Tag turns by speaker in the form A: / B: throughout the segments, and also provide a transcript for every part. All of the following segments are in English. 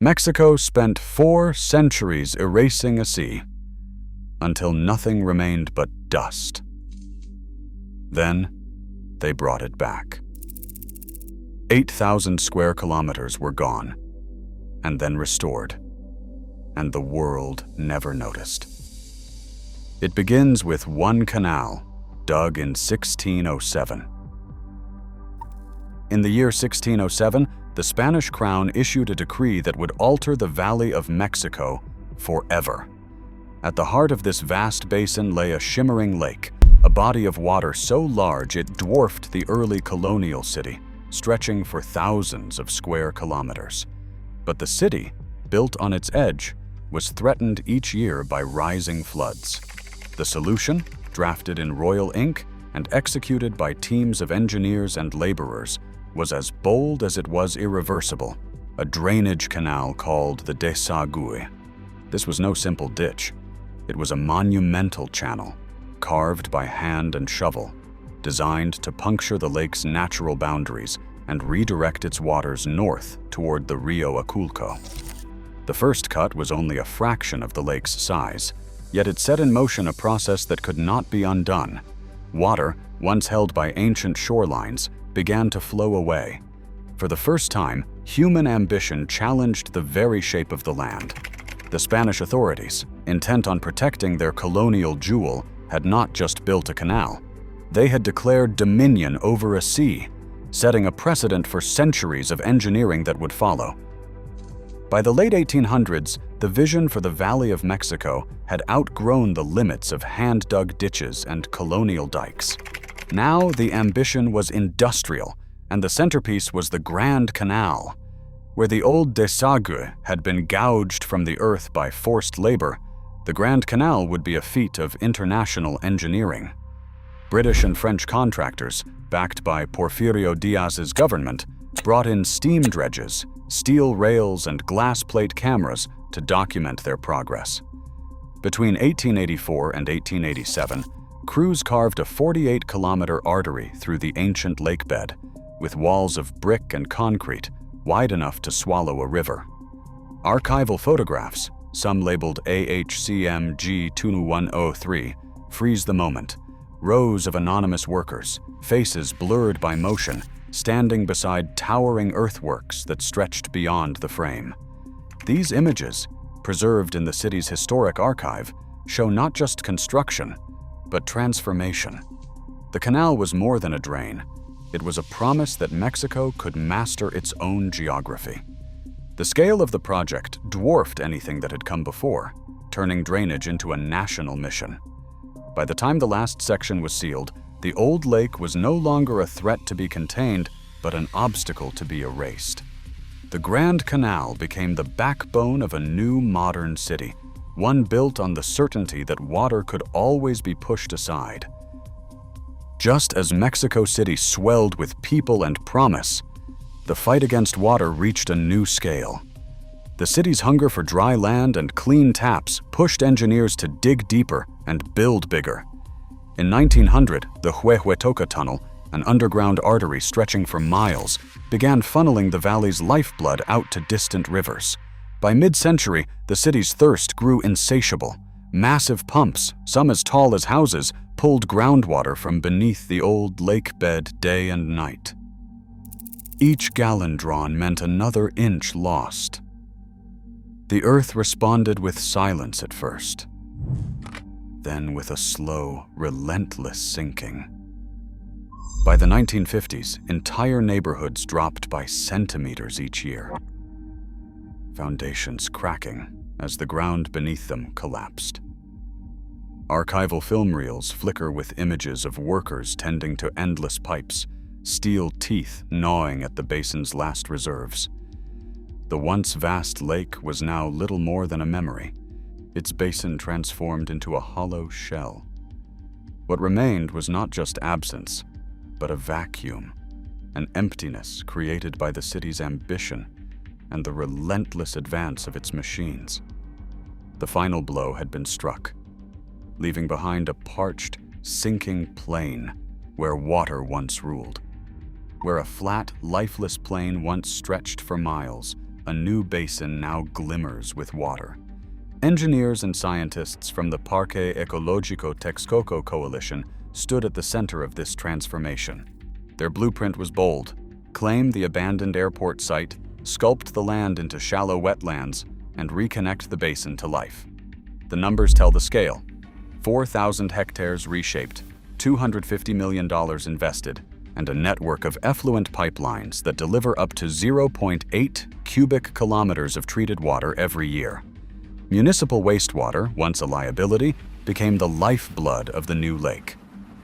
A: Mexico spent 4 centuries erasing a sea, until nothing remained but dust. Then, they brought it back. 8,000 square kilometers were gone, and then restored, and the world never noticed. It begins with one canal, dug in 1607. In the year 1607, the Spanish crown issued a decree that would alter the Valley of Mexico forever. At the heart of this vast basin lay a shimmering lake, a body of water so large it dwarfed the early colonial city, stretching for thousands of square kilometers. But the city, built on its edge, was threatened each year by rising floods. The solution, drafted in royal ink and executed by teams of engineers and laborers, was as bold as it was irreversible: a drainage canal called the Desagüe. This was no simple ditch. It was a monumental channel, carved by hand and shovel, designed to puncture the lake's natural boundaries and redirect its waters north toward the Rio Aculco. The first cut was only a fraction of the lake's size, yet it set in motion a process that could not be undone. Water, once held by ancient shorelines, began to flow away. For the first time, human ambition challenged the very shape of the land. The Spanish authorities, intent on protecting their colonial jewel, had not just built a canal. They had declared dominion over a sea, setting a precedent for centuries of engineering that would follow. By the late 1800s, the vision for the Valley of Mexico had outgrown the limits of hand-dug ditches and colonial dikes. Now the ambition was industrial, and the centerpiece was the Grand Canal. Where the old Desagüe had been gouged from the earth by forced labor, the Grand Canal would be a feat of international engineering. British and French contractors, backed by Porfirio Diaz's government, brought in steam dredges, steel rails, and glass plate cameras to document their progress. Between 1884 and 1887, crews carved a 48-kilometer artery through the ancient lake bed, with walls of brick and concrete wide enough to swallow a river. Archival photographs, some labeled AHCM G2103, freeze the moment. Rows of anonymous workers, faces blurred by motion, standing beside towering earthworks that stretched beyond the frame. These images, preserved in the city's historic archive, show not just construction, but transformation. The canal was more than a drain. It was a promise that Mexico could master its own geography. The scale of the project dwarfed anything that had come before, turning drainage into a national mission. By the time the last section was sealed, the old lake was no longer a threat to be contained, but an obstacle to be erased. The Grand Canal became the backbone of a new modern city, one built on the certainty that water could always be pushed aside. Just as Mexico City swelled with people and promise, the fight against water reached a new scale. The city's hunger for dry land and clean taps pushed engineers to dig deeper and build bigger. In 1900, the Huehuetoca Tunnel, an underground artery stretching for miles, began funneling the valley's lifeblood out to distant rivers. By mid-century, the city's thirst grew insatiable. Massive pumps, some as tall as houses, pulled groundwater from beneath the old lake bed day and night. Each gallon drawn meant another inch lost. The earth responded with silence at first, then with a slow, relentless sinking. By the 1950s, entire neighborhoods dropped by centimeters each year, foundations cracking as the ground beneath them collapsed. Archival film reels flicker with images of workers tending to endless pipes, steel teeth gnawing at the basin's last reserves. The once vast lake was now little more than a memory, its basin transformed into a hollow shell. What remained was not just absence, but a vacuum, an emptiness created by the city's ambition and the relentless advance of its machines. The final blow had been struck, leaving behind a parched, sinking plain where water once ruled. Where a flat, lifeless plain once stretched for miles, a new basin now glimmers with water. Engineers and scientists from the Parque Ecologico Texcoco coalition stood at the center of this transformation. Their blueprint was bold: claim the abandoned airport site, sculpt the land into shallow wetlands, and reconnect the basin to life. The numbers tell the scale: 4,000 hectares reshaped, $250 million invested, and a network of effluent pipelines that deliver up to 0.8 cubic kilometers of treated water every year. Municipal wastewater, once a liability, became the lifeblood of the new lake.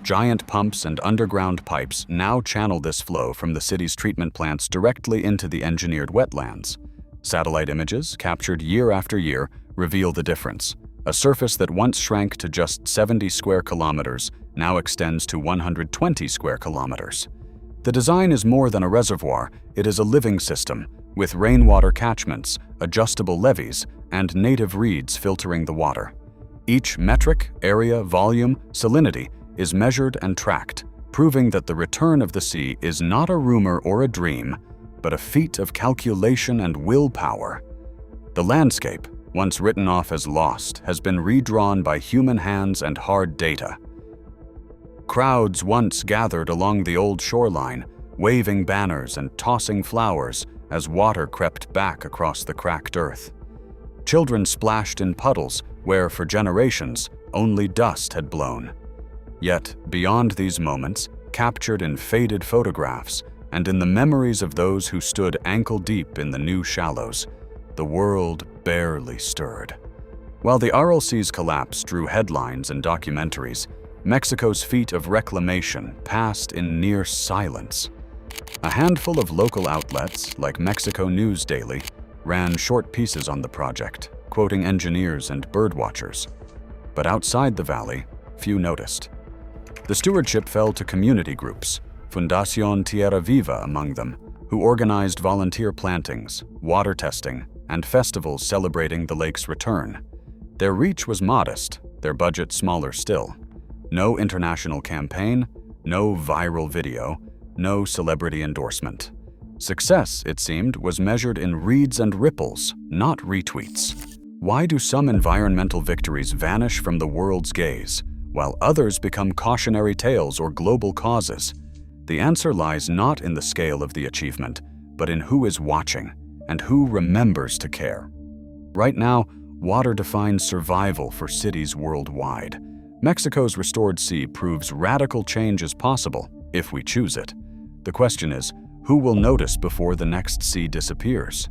A: Giant pumps and underground pipes now channel this flow from the city's treatment plants directly into the engineered wetlands. Satellite images, captured year after year, reveal the difference. A surface that once shrank to just 70 square kilometers now extends to 120 square kilometers. The design is more than a reservoir, it is a living system, with rainwater catchments, adjustable levees, and native reeds filtering the water. Each metric, area, volume, salinity is measured and tracked, proving that the return of the sea is not a rumor or a dream, but a feat of calculation and willpower. The landscape, once written off as lost, has been redrawn by human hands and hard data. Crowds once gathered along the old shoreline, waving banners and tossing flowers as water crept back across the cracked earth. Children splashed in puddles where, for generations, only dust had blown. Yet, beyond these moments, captured in faded photographs and in the memories of those who stood ankle-deep in the new shallows, the world barely stirred. While the RLC's collapse drew headlines and documentaries, Mexico's feat of reclamation passed in near silence. A handful of local outlets, like Mexico News Daily, ran short pieces on the project, quoting engineers and birdwatchers. But outside the valley, few noticed. The stewardship fell to community groups, Fundación Tierra Viva among them, who organized volunteer plantings, water testing, and festivals celebrating the lake's return. Their reach was modest, their budget smaller still. No international campaign, no viral video, no celebrity endorsement. Success, it seemed, was measured in reeds and ripples, not retweets. Why do some environmental victories vanish from the world's gaze, while others become cautionary tales or global causes? The answer lies not in the scale of the achievement, but in who is watching and who remembers to care. Right now, water defines survival for cities worldwide. Mexico's restored sea proves radical change is possible, if we choose it. The question is, who will notice before the next sea disappears?